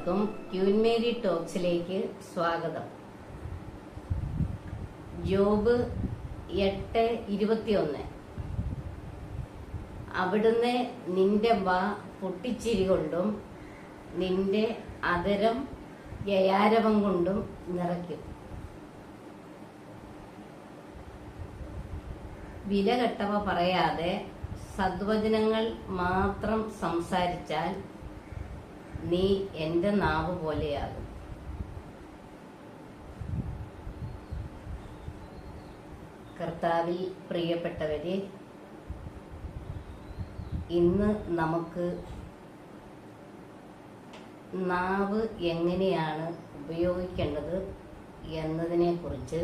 എല്ലാവർക്കും queen Mary ടോക്സിലേക്ക് സ്വാഗതം. Job 8:21. അവിടുന്ന് നിന്റെ വാ പൊട്ടിച്ചിരി കൊണ്ടും നിന്റെ അധരം ജയാരവം കൊണ്ടും നിറയ്ക്കും. വിലകെട്ടവ പറയാതെ സദ്വചനങ്ങൾ മാത്രം സംസാരിച്ചാൽ നീ എന്റെ നാവ് പോലെയാകും. കർത്താവിൽ പ്രിയപ്പെട്ടവരെ, ഇന്ന് നമുക്ക് നാവ് എങ്ങനെയാണ് ഉപയോഗിക്കേണ്ടത് എന്നതിനെ കുറിച്ച്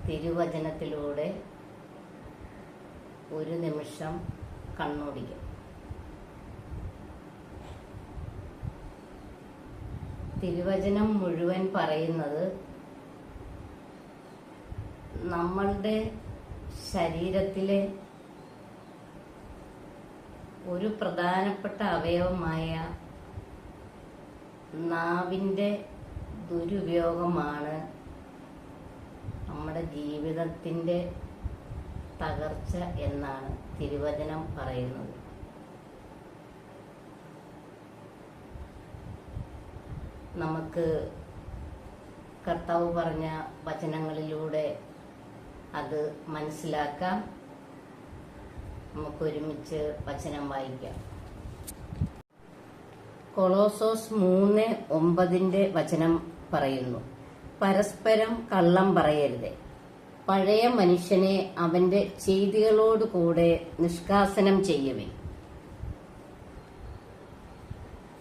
തിരുവചനത്തിലൂടെ ഒരു നിമിഷം കണ്ണോടിക്കും. തിരുവചനം മുഴുവൻ പറയുന്നത് നമ്മളുടെ ശരീരത്തിലെ ഒരു പ്രധാനപ്പെട്ട അവയവമായ നാവിൻ്റെ ദുരുപയോഗമാണ് നമ്മുടെ ജീവിതത്തിൻ്റെ തകർച്ച എന്നാണ് തിരുവചനം പറയുന്നത്. നമുക്ക് കർത്താവ് പറഞ്ഞ വചനങ്ങളിലൂടെ അത് മനസ്സിലാക്കാം. നമുക്കൊരുമിച്ച് വചനം വായിക്കാം. കൊളോസോസ് 3:9 വചനം പറയുന്നു, പരസ്പരം കള്ളം പറയരുത്. പഴയ മനുഷ്യനെ അവന്റെ ചെയ്തികളോടുകൂടെ നിഷ്കാസനം ചെയ്യുവിൻ.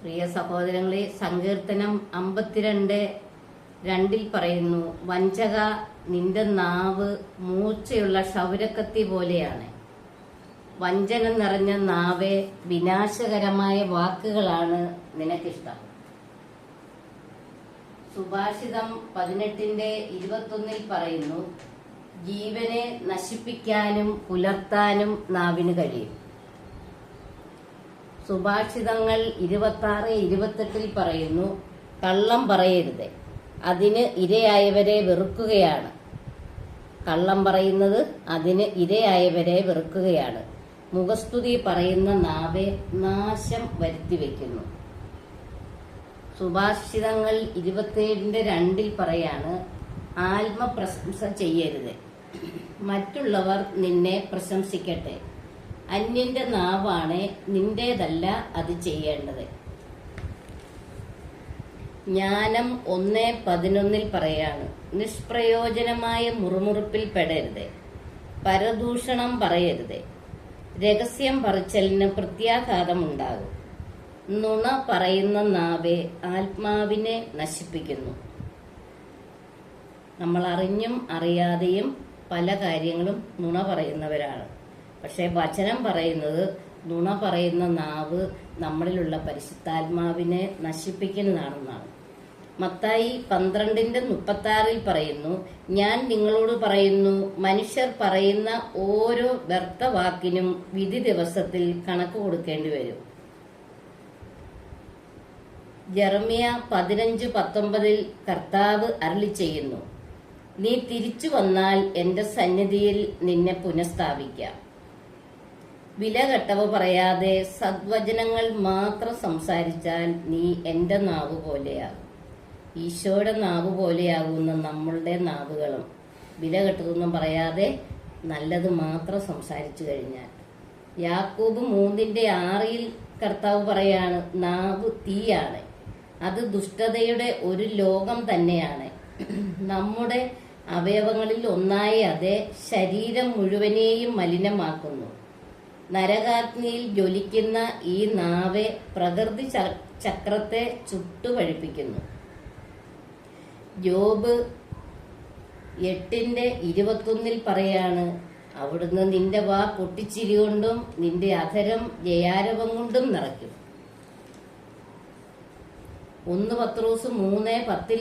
പ്രിയ സഹോദരങ്ങളെ, സങ്കീർത്തനം 52:2 പറയുന്നു, വഞ്ചക, നിന്റെ നാവ് മൂർച്ചയുള്ള ക്ഷൗരക്കത്തി പോലെയാണ്. വഞ്ചന നിറഞ്ഞ നാവേ, വിനാശകരമായ വാക്കുകളാണ് നിനക്കിഷ്ടം. സുഭാഷിതം 18:21 പറയുന്നു, ജീവനെ നശിപ്പിക്കാനും പുലർത്താനും നാവിന് കഴിയും. സുഭാഷിതങ്ങൾ 26:28 പറയുന്നു, കള്ളം പറയരുത്, അതിന് ഇരയായവരെ വെറുക്കുകയാണ്. കള്ളം പറയുന്നത് അതിന് ഇരയായവരെ വെറുക്കുകയാണ്. മുഖസ്തുതി പറയുന്ന നാവെ നാശം വരുത്തിവെക്കുന്നു. സുഭാഷിതങ്ങൾ 27:2 പറയാണ്, ആത്മപ്രശംസ ചെയ്യരുത്, മറ്റുള്ളവർ നിന്നെ പ്രശംസിക്കട്ടെ. അന്യന്റെ നാവാണ്, നിന്റേതല്ല അത് ചെയ്യേണ്ടത്. ജ്ഞാനം 1:11 പറയാണ്, നിഷ്പ്രയോജനമായ മുറുമുറുപ്പിൽ പെടരുത്, പരദൂഷണം പറയരുത്, രഹസ്യം പറച്ചലിന് പ്രത്യാഘാതമുണ്ടാകും. നുണ പറയുന്ന നാവെ ആത്മാവിനെ നശിപ്പിക്കുന്നു. നമ്മൾ അറിഞ്ഞും അറിയാതെയും പല കാര്യങ്ങളും നുണ പറയുന്നവരാണ്. പക്ഷെ വചനം പറയുന്നത് നുണ പറയുന്ന നാവ് നമ്മളിലുള്ള പരിശുദ്ധാത്മാവിനെ നശിപ്പിക്കുന്നതാണെന്നാണ്. മത്തായി 12:36 പറയുന്നു, ഞാൻ നിങ്ങളോട് പറയുന്നു, മനുഷ്യർ പറയുന്ന ഓരോ വ്യർത്ഥ വാക്കിനും വിധി ദിവസത്തിൽ കണക്ക് കൊടുക്കേണ്ടി വരും. ജെറമ്യ 15:19 കർത്താവ് അരുളി ചെയ്യുന്നു, നീ തിരിച്ചു വന്നാൽ എന്റെ സന്നിധിയിൽ നിന്നെ പുനഃസ്ഥാപിക്കാം. വിലകെട്ടവ പറയാതെ സദ്വചനങ്ങൾ മാത്രം സംസാരിച്ചാൽ നീ എന്റെ നാവ് പോലെയാകും. ഈശോയുടെ നാവ് പോലെയാകുന്ന നമ്മളുടെ നാവുകളും വിലകെട്ടതൊന്നും പറയാതെ നല്ലത് മാത്രം സംസാരിച്ചു കഴിഞ്ഞാൽ. യാക്കോബ് 3:6 കർത്താവ് പറയാണ്, നാവ് തീയാണ്, അത് ദുഷ്ടതയുടെ ഒരു ലോകം തന്നെയാണ്. നമ്മുടെ അവയവങ്ങളിൽ ഒന്നായ അത് ശരീരം മുഴുവനെയും മലിനമാക്കുന്നു. നരകാഗ്നിയിൽ ജ്വലിക്കുന്ന ഈ നാവെ പ്രകൃതി ചക്രത്തെ ചുട്ടുപഴിപ്പിക്കുന്നു. ജോബ് 8:21 പറയാണ്, അവിടുന്ന് നിന്റെ വാ പൊട്ടിച്ചിരി കൊണ്ടും നിന്റെ അധരം ജയാരവം കൊണ്ടും നിറയ്ക്കും. 1 പത്രോസ് 3:10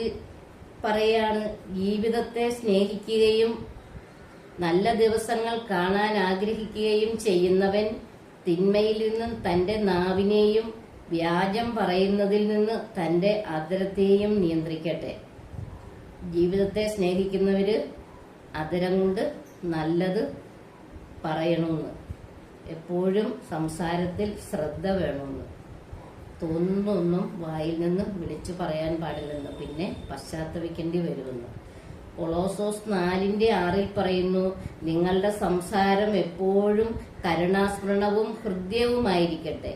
പറയാണ്, ജീവിതത്തെ സ്നേഹിക്കുകയും നല്ല ദിവസങ്ങൾ കാണാൻ ആഗ്രഹിക്കുകയും ചെയ്യുന്നവൻ തിന്മയിൽ നിന്നും തന്റെ നാവിനെയും വ്യാജം പറയുന്നതിൽ നിന്ന് തന്റെ അധരത്തെയും നിയന്ത്രിക്കട്ടെ. ജീവിതത്തെ സ്നേഹിക്കുന്നവര് അധരം കൊണ്ട് നല്ലത് പറയണമെന്ന്, എപ്പോഴും സംസാരത്തിൽ ശ്രദ്ധ വേണമെന്ന്, തോന്നുന്നൊന്നും വായിൽ നിന്ന് വിളിച്ചു പറയാൻ പാടില്ലെന്ന്, പിന്നെ പശ്ചാത്തപിക്കേണ്ടി വരുമെന്ന്. കൊളോസോസ് 4:6 പറയുന്നു, നിങ്ങളുടെ സംസാരം എപ്പോഴും കരുണാസ്മരണവും ഹൃദ്യവുമായിരിക്കട്ടെ.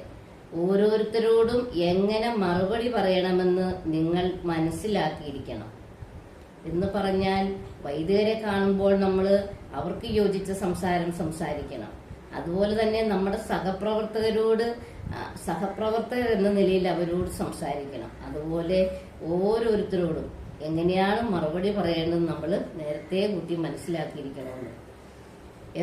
ഓരോരുത്തരോടും എങ്ങനെ മറുപടി പറയണമെന്ന് നിങ്ങൾ മനസ്സിലാക്കിയിരിക്കണം. എന്ന് പറഞ്ഞാൽ വൈദികരെ കാണുമ്പോൾ നമ്മൾ അവർക്ക് യോജിച്ച സംസാരം സംസാരിക്കണം. അതുപോലെ തന്നെ നമ്മുടെ സഹപ്രവർത്തകർ എന്ന നിലയിൽ അവരോട് സംസാരിക്കണം. അതുപോലെ ഓരോരുത്തരോടും എങ്ങനെയാണ് മറുപടി പറയേണ്ടത് നമ്മൾ നേരത്തെ കൂട്ടി മനസ്സിലാക്കിയിരിക്കണമെന്ന്.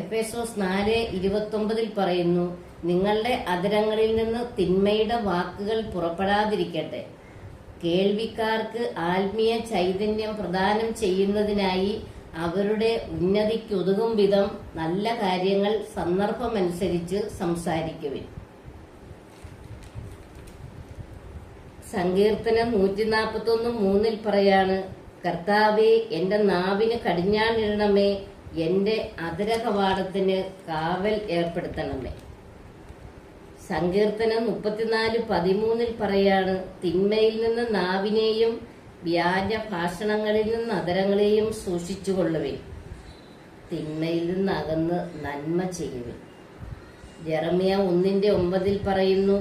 എഫേസോസ് 4:29 പറയുന്നു, നിങ്ങളുടെ അധരങ്ങളിൽ നിന്ന് തിന്മയുടെ വാക്കുകൾ പുറപ്പെടാതിരിക്കട്ടെ. കേൾവിക്കാർക്ക് ആത്മീയ ചൈതന്യം പ്രദാനം ചെയ്യുന്നതിനായി അവരുടെ ഉന്നതിക്കുതകും വിധം നല്ല കാര്യങ്ങൾ സന്ദർഭമനുസരിച്ച് സംസാരിക്കുവിൻ. സങ്കീർത്തനം 141:3 പറയാണ്, കർത്താവേ എന്റെ നാവിന് കടിഞ്ഞാണിടണമേ, എന്റെ അധരകവാടത്തിന് കാവൽ ഏർപ്പെടുത്തണമേ. സങ്കീർത്തനം 34:13 പറയാണ്, തിന്മയിൽ നിന്ന് നാവിനെയും വ്യാജ ഭാഷണങ്ങളിൽ നിന്ന് അധരങ്ങളെയും സൂക്ഷിച്ചുകൊള്ളുവിൻ. തിന്മയിൽ നിന്ന് അകന്ന് നന്മ ചെയ്യുവിൻ. ജെറമ്യ 1:9 പറയുന്നു,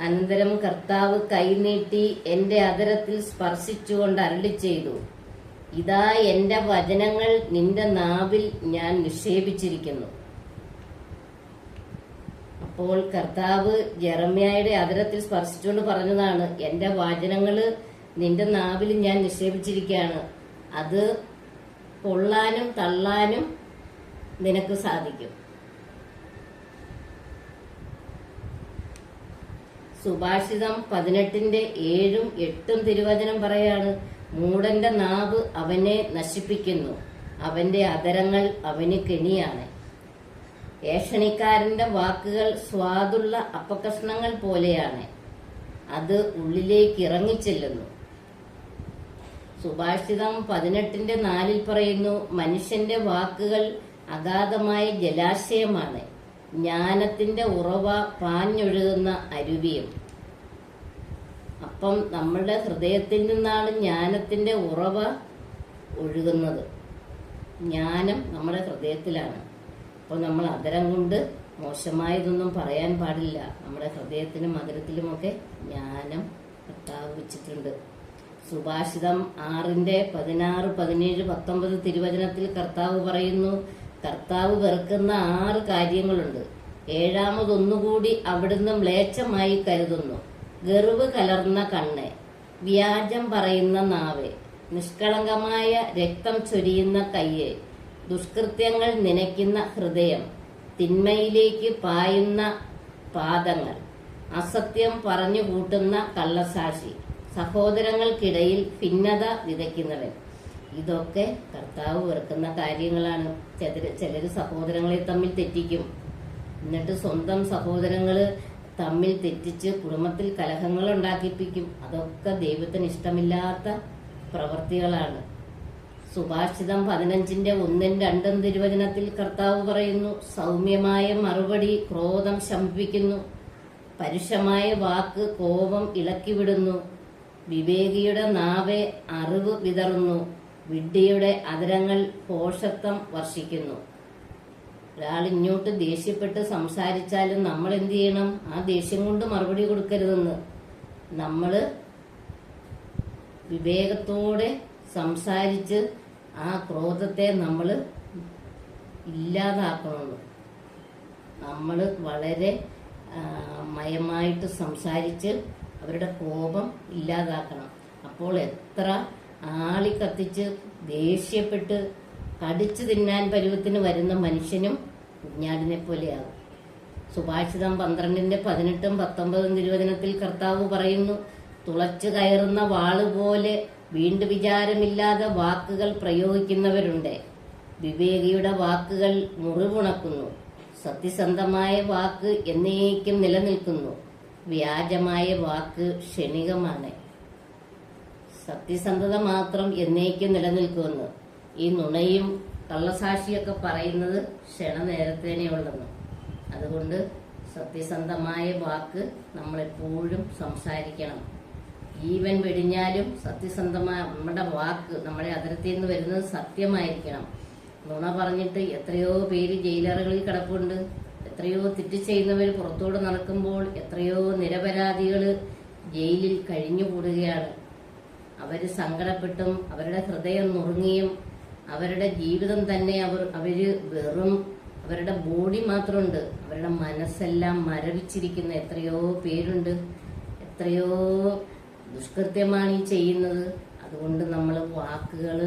അനന്തരം കർത്താവ് കൈനീട്ടി എന്റെ അധരത്തിൽ സ്പർശിച്ചുകൊണ്ട് അരുളിച്ചെയ്തു, ഇതാ എന്റെ വചനങ്ങൾ നിന്റെ നാവിൽ ഞാൻ നിക്ഷേപിച്ചിരിക്കുന്നു. അപ്പോൾ കർത്താവ് ജെറമ്യായുടെ അധരത്തിൽ സ്പർശിച്ചുകൊണ്ട് പറഞ്ഞതാണ്, എന്റെ വചനങ്ങള് നിന്റെ നാവിൽ ഞാൻ നിക്ഷേപിച്ചിരിക്കുകയാണ്. അത് കൊള്ളാനും തള്ളാനും നിനക്ക് സാധിക്കും. സുഭാഷിതം 18:7-8 തിരുവചനം പറയാണ്, മൂഢന്റെ നാവ് അവനെ നശിപ്പിക്കുന്നു, അവന്റെ അധരങ്ങൾ അവന് കെണിയാണ്. ഏഷണിക്കാരന്റെ വാക്കുകൾ സ്വാദുള്ള അപ്പക്കഷ്ണങ്ങൾ പോലെയാണ്, അത് ഉള്ളിലേക്ക് ഇറങ്ങിച്ചെല്ലുന്നു. സുഭാഷിതം 18:4 പറയുന്നു, മനുഷ്യന്റെ വാക്കുകൾ അഗാധമായ ജലാശയമാണ്, ജ്ഞാനത്തിന്റെ ഉറവ പാഞ്ഞൊഴുകുന്ന അരുവിയും. അപ്പം നമ്മളുടെ ഹൃദയത്തിൽ നിന്നാണ് ജ്ഞാനത്തിന്റെ ഉറവ ഒഴുകുന്നത്. ജ്ഞാനം നമ്മുടെ ഹൃദയത്തിലാണ്. അപ്പോൾ നമ്മൾ അധരം കൊണ്ട് മോശമായതൊന്നും പറയാൻ പാടില്ല. നമ്മുടെ ഹൃദയത്തിലും മധുരത്തിലുമൊക്കെ ജ്ഞാനം കർത്താവ് വെച്ചിട്ടുണ്ട്. സുഭാഷിതം 6:16, 17, 19 തിരുവചനത്തിൽ കർത്താവ് പറയുന്നു, കർത്താവ് വെറുക്കുന്ന 6 കാര്യങ്ങളുണ്ട്. 7-മതൊന്നുകൂടി അവിടുന്ന് മ്ലേച്ഛമായി കരുതുന്നു. ഗർവ് കലർന്ന കണ്ണ്, വ്യാജം പറയുന്ന നാവ്, നിഷ്കളങ്കമായ രക്തം ചൊരിയുന്ന കയ്യ്, ദുഷ്കൃത്യങ്ങൾ നനയ്ക്കുന്ന ഹൃദയം, തിന്മയിലേക്ക് പായുന്ന പാദങ്ങൾ, അസത്യം പറഞ്ഞു കൂട്ടുന്ന കള്ളസാക്ഷി, സഹോദരങ്ങൾക്കിടയിൽ ഭിന്നത വിതയ്ക്കുന്നവൻ. ഇതൊക്കെ കർത്താവ് വെറുക്കുന്ന കാര്യങ്ങളാണ്. ചിലര് സഹോദരങ്ങളെ തമ്മിൽ തെറ്റിക്കും, എന്നിട്ട് സ്വന്തം സഹോദരങ്ങള് തമ്മിൽ തെറ്റിച്ച് കുടുംബത്തിൽ കലഹങ്ങൾ ഉണ്ടാക്കിപ്പിക്കും. അതൊക്കെ ദൈവത്തിന് ഇഷ്ടമില്ലാത്ത പ്രവൃത്തികളാണ്. സുഭാഷിതം 15:1-2 തിരുവചനത്തിൽ കർത്താവ് പറയുന്നു, സൗമ്യമായ മറുപടി ക്രോധം ശമിപ്പിക്കുന്നു, പരുഷമായ വാക്ക് കോപം ഇളക്കിവിടുന്നു. വിവേകിയുടെ നാവെ അറിവ് വിതറുന്നു, വിഡ്ഢിയുടെ അധരങ്ങൾ ഭോഷത്വം വർഷിക്കുന്നു. ഒരാൾ ഇങ്ങോട്ട് ദേഷ്യപ്പെട്ട് സംസാരിച്ചാലും നമ്മൾ എന്ത് ചെയ്യണം? ആ ദേഷ്യം കൊണ്ട് മറുപടി കൊടുക്കരുതെന്ന്. നമ്മള് വിവേകത്തോടെ സംസാരിച്ച് ആ ക്രോധത്തെ നമ്മൾ ഇല്ലാതാക്കണമെന്ന്. നമ്മൾ വളരെ മയമായിട്ട് സംസാരിച്ച് അവരുടെ കോപം ഇല്ലാതാക്കണം. അപ്പോൾ എത്ര ആളി കത്തിച്ച് ദേഷ്യപ്പെട്ട് കടിച്ചു തിന്നാൻ പരുവത്തിന് വരുന്ന മനുഷ്യനും കുഞ്ഞാടിനെ പോലെയാകും. സുഭാഷിതം 12:18-19 തിരുവചനത്തിൽ കർത്താവ് പറയുന്നു, തുളച്ചു കയറുന്ന വാളുപോലെ വീണ്ടും വിചാരമില്ലാതെ വാക്കുകൾ പ്രയോഗിക്കുന്നവരുണ്ട്. വിവേകിയുടെ വാക്കുകൾ മുറിവുണക്കുന്നു, സത്യസന്ധമായ വാക്ക് എന്നേക്കും നിലനിൽക്കുന്നു. വ്യാജമായ വാക്ക് ക്ഷണികമാണ്. സത്യസന്ധത മാത്രം എന്നേക്കും നിലനിൽക്കുമെന്ന്. ഈ നുണയും കള്ളസാക്ഷിയൊക്കെ പറയുന്നത് ക്ഷണനേരത്തേനേ ഉള്ളെന്ന്. അതുകൊണ്ട് സത്യസന്ധമായ വാക്ക് നമ്മളെപ്പോഴും സംസാരിക്കണം. ജീവൻ വെടിഞ്ഞാലും സത്യസന്ധമായ നമ്മുടെ വാക്ക്, നമ്മുടെ അതിർത്തിയിൽ നിന്ന് വരുന്നത് സത്യമായിരിക്കണം. നുണ പറഞ്ഞിട്ട് എത്രയോ പേര് ജയിലറുകളിൽ കിടപ്പുണ്ട്. എത്രയോ തെറ്റ് ചെയ്യുന്നവർ പുറത്തോട് നടക്കുമ്പോൾ എത്രയോ നിരപരാധികൾ ജയിലിൽ കഴിഞ്ഞുകൂടുകയാണ്. അവര് സങ്കടപ്പെട്ടും അവരുടെ ഹൃദയം നുറുങ്ങിയും അവരുടെ ജീവിതം തന്നെ അവര് വെറും അവരുടെ ബോഡി മാത്രമുണ്ട്, അവരുടെ മനസ്സെല്ലാം മരവിച്ചിരിക്കുന്ന എത്രയോ പേരുണ്ട്. എത്രയോ ദുഷ്കൃത്യമാണ് ഈ ചെയ്യുന്നത്. അതുകൊണ്ട് നമ്മൾ വാക്കുകൾ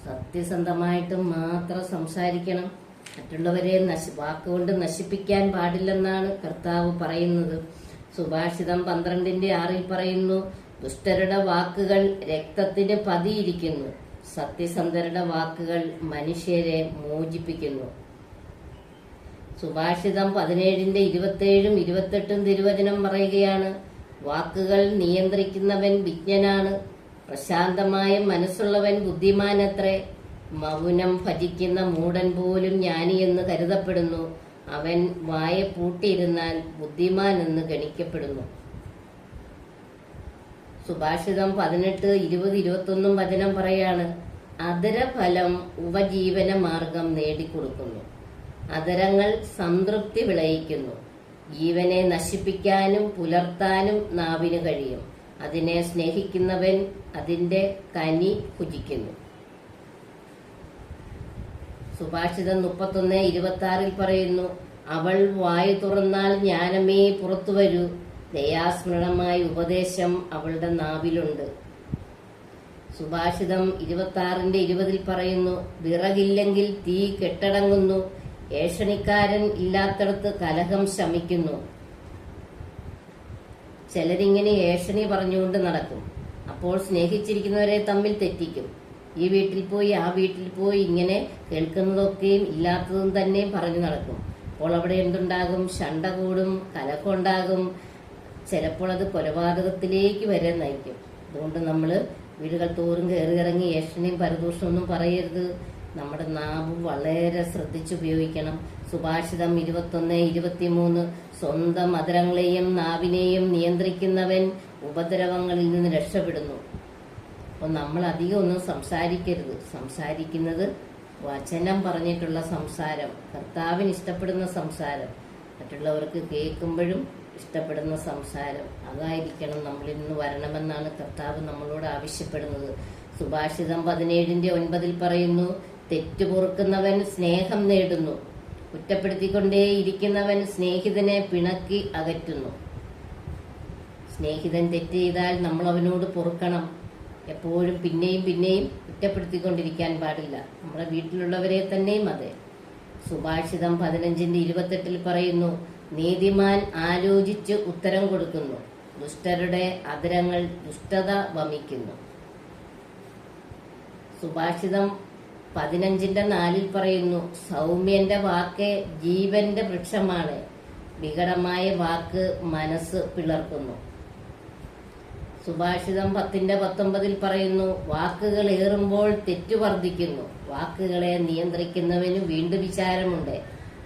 സത്യസന്ധമായിട്ട് മാത്രം സംസാരിക്കണം. മറ്റുള്ളവരെ വാക്കുകൊണ്ട് നശിപ്പിക്കാൻ പാടില്ലെന്നാണ് കർത്താവ് പറയുന്നത്. സുഭാഷിതം 12:6 പറയുന്നു, ദുഷ്ടരുടെ വാക്കുകൾ രക്തത്തിന് പതിയിരിക്കുന്നു, സത്യസന്ധരുടെ വാക്കുകൾ മനുഷ്യരെ മോചിപ്പിക്കുന്നു. സുഭാഷിതം 17:27-28 തിരുവചനം പറയുകയാണ്, വാക്കുകൾ നിയന്ത്രിക്കുന്നവൻ വിജ്ഞനാണ്, പ്രശാന്തമായ മനസ്സുള്ളവൻ ബുദ്ധിമാനത്രേ. മൗനം ഭജിക്കുന്ന മൂഢൻ പോലും ജ്ഞാനിയെന്ന് കരുതപ്പെടുന്നു, അവൻ വായ പൂട്ടിയിരുന്നാൽ ബുദ്ധിമാൻ എന്ന് ഗണിക്കപ്പെടുന്നു. സുഭാഷിതം 18:20-21 വചനം പറയാണ്, അധരഫലം ഉപജീവന മാർഗം നേടിക്കൊടുക്കുന്നു, അധരങ്ങൾ സംതൃപ്തി വിളയിക്കുന്നു. ജീവനെ നശിപ്പിക്കാനും പുലർത്താനും നാവിന് കഴിയും, അതിനെ സ്നേഹിക്കുന്നവൻ അതിന്റെ കനി ഭുജിക്കുന്നു. സുഭാഷിതം 31:26 പറയുന്നു, അവൾ വായു തുറന്നാൽ ജ്ഞാനമേ പുറത്തു വരൂ, ദയാസ്മരണമായ ഉപദേശം അവളുടെ നാവിലുണ്ട്. സുഭാഷിതം 26:20 പറയുന്നു, വിറകില്ലെങ്കിൽ തീ കെട്ടടങ്ങുന്നു, ഏഷണിക്കാരൻ ഇല്ലാത്തടത്ത് കലഹം ശമിക്കുന്നു. ചിലരിങ്ങനെ ഏഷണി പറഞ്ഞുകൊണ്ട് നടക്കും. അപ്പോൾ സ്നേഹിച്ചിരിക്കുന്നവരെ തമ്മിൽ തെറ്റിക്കും. ഈ വീട്ടിൽ പോയി ആ വീട്ടിൽ പോയി ഇങ്ങനെ കേൾക്കുന്നതൊക്കെയും ഇല്ലാത്തതും തന്നെ പറഞ്ഞു നടക്കും. അപ്പോൾ അവിടെ എന്തുണ്ടാകും? ശണ്ട കൂടും, കലഹമുണ്ടാകും. ചിലപ്പോൾ അത് കൊലപാതകത്തിലേക്ക് വരെ നയിക്കും. അതുകൊണ്ട് നമ്മൾ വീടുകൾ തോറും കയറിയിറങ്ങി ഏഷണിയും പരദൂഷണമൊന്നും പറയരുത്. നമ്മുടെ നാവ് വളരെ ശ്രദ്ധിച്ചുപയോഗിക്കണം. സുഭാഷിതം 21:23 സ്വന്തം അധരങ്ങളെയും നാവിനെയും നിയന്ത്രിക്കുന്നവൻ ഉപദ്രവങ്ങളിൽ നിന്ന് രക്ഷപ്പെടുന്നു. അപ്പോൾ നമ്മൾ അധികം ഒന്നും സംസാരിക്കരുത്. സംസാരിക്കുന്നത് വചനം പറഞ്ഞിട്ടുള്ള സംസാരം, കർത്താവിന് ഇഷ്ടപ്പെടുന്ന സംസാരം, മറ്റുള്ളവർക്ക് കേൾക്കുമ്പോഴും ഇഷ്ടപ്പെടുന്ന സംസാരം, അതായിരിക്കണം നമ്മളിൽ നിന്ന് വരണമെന്നാണ് കർത്താവ് നമ്മളോട് ആവശ്യപ്പെടുന്നത്. സുഭാഷിതം 17:9 പറയുന്നു, തെറ്റു പൊറുക്കുന്നവൻ സ്നേഹം നേടുന്നു, കുറ്റപ്പെടുത്തിക്കൊണ്ടേയിരിക്കുന്നവൻ സ്നേഹിതനെ പിണക്കി അകറ്റുന്നു. സ്നേഹിതൻ തെറ്റ് ചെയ്താൽ നമ്മൾ അവനോട് പൊറുക്കണം. എപ്പോഴും പിന്നെയും പിന്നെയും കുറ്റപ്പെടുത്തിക്കൊണ്ടിരിക്കാൻ പാടില്ല. നമ്മുടെ വീട്ടിലുള്ളവരെ തന്നെയും അതെ. സുഭാഷിതം 15:28 പറയുന്നു, നീതിമാൻ ആലോചിച്ച് ഉത്തരം കൊടുക്കുന്നു, ദുഷ്ടരുടെ അധരങ്ങൾ ദുഷ്ടത വമിക്കുന്നു. സുഭാഷിതം 15:4 പറയുന്നു, സൗമ്യന്റെ വാക്ക് ജീവന്റെ വൃക്ഷമാണ്, വികടമായ വാക്ക് മനസ്സ് പിളർക്കുന്നു. സുഭാഷിതം 10:19 പറയുന്നു, വാക്കുകൾ ഏറുമ്പോൾ തെറ്റു വർദ്ധിക്കുന്നു, വാക്കുകളെ നിയന്ത്രിക്കുന്നവന് വീണ്ടും വിചാരമുണ്ട്.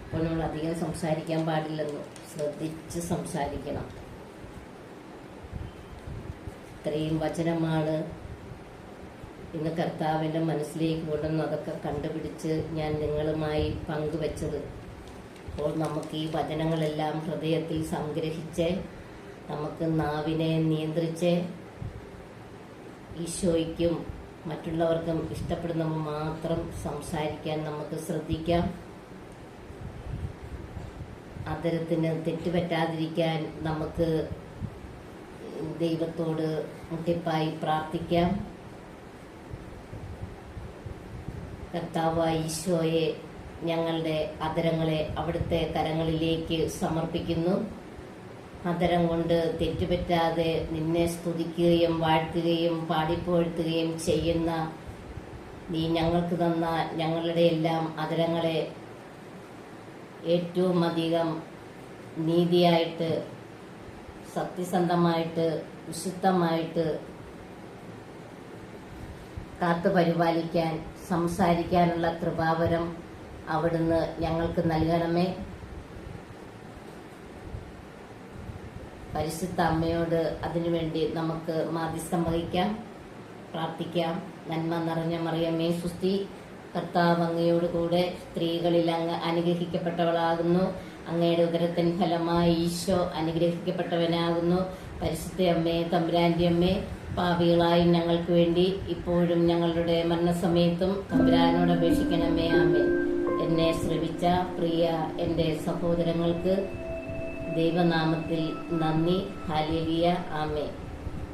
അപ്പോൾ നമ്മൾ അധികം സംസാരിക്കാൻ പാടില്ലെന്ന് ശ്രദ്ധിച്ച് സംസാരിക്കണം. ഇത്രയും വചനമാണ് ഇന്ന് കർത്താവിന്റെ മനസ്സിലേക്ക് കൊണ്ടുവന്ന് അതൊക്കെ കണ്ടുപിടിച്ച് ഞാൻ നിങ്ങളുമായി പങ്കുവെച്ചത്. അപ്പോൾ നമുക്ക് ഈ വചനങ്ങളെല്ലാം ഹൃദയത്തിൽ സംഗ്രഹിച്ച് നമുക്ക് നാവിനെ നിയന്ത്രിച്ച് ഈശോയ്ക്കും മറ്റുള്ളവർക്കും ഇഷ്ടപ്പെടുന്ന മാത്രം സംസാരിക്കാൻ നമുക്ക് ശ്രദ്ധിക്കാം. അധരത്തിന് തെറ്റുപറ്റാതിരിക്കാൻ നമുക്ക് ദൈവത്തോട് മുട്ടിപ്പായി പ്രാർത്ഥിക്കാം. കർത്താവായ ഈശോയെ, ഞങ്ങളുടെ അധരങ്ങളെ അവിടുത്തെ കരങ്ങളിലേക്ക് സമർപ്പിക്കുന്നു. അധരം കൊണ്ട് തെറ്റുപറ്റാതെ നിന്നെ സ്തുതിക്കുകയും വാഴ്ത്തുകയും പാടിപ്പോഴ്ത്തുകയും ചെയ്യുന്ന നീ ഞങ്ങൾക്ക് തന്ന ഞങ്ങളുടെ എല്ലാം അധരങ്ങളെ ഏറ്റവും അധികം നീതിയായിട്ട് സത്യസന്ധമായിട്ട് വിശുദ്ധമായിട്ട് കാത്തു പരിപാലിക്കാൻ സംസാരിക്കാനുള്ള കൃപാവരം അവിടുന്ന് ഞങ്ങൾക്ക് നൽകണമേ. പരിശുദ്ധ അമ്മയോട് അതിനുവേണ്ടി നമുക്ക് മാധ്യസ്ഥം വഹിക്കാം, പ്രാർത്ഥിക്കാം. നന്മ നിറഞ്ഞ മറിയമേ സുസ്തി, കർത്താവ് അങ്ങയോട് കൂടെ സ്ത്രീകളിൽ അങ്ങ് അനുഗ്രഹിക്കപ്പെട്ടവളാകുന്നു. അങ്ങയുടെ ഉദരത്തിൻ ഫലമായി ഈശോ അനുഗ്രഹിക്കപ്പെട്ടവനാകുന്നു. പരിശുദ്ധ അമ്മേ, തമ്പുരാന്റെ അമ്മേ, പാപികളായി ഞങ്ങൾക്ക് വേണ്ടി ഇപ്പോഴും ഞങ്ങളുടെ മരണസമയത്തും തമ്പുരാനോട് അപേക്ഷിക്കണമേ. ആമേൻ. എന്നെ ശ്രവിച്ച പ്രിയ എൻ്റെ സഹോദരങ്ങൾക്ക് ദൈവനാമത്തിൽ നന്ദി. ഹല്ലേലൂയ. ആമേൻ.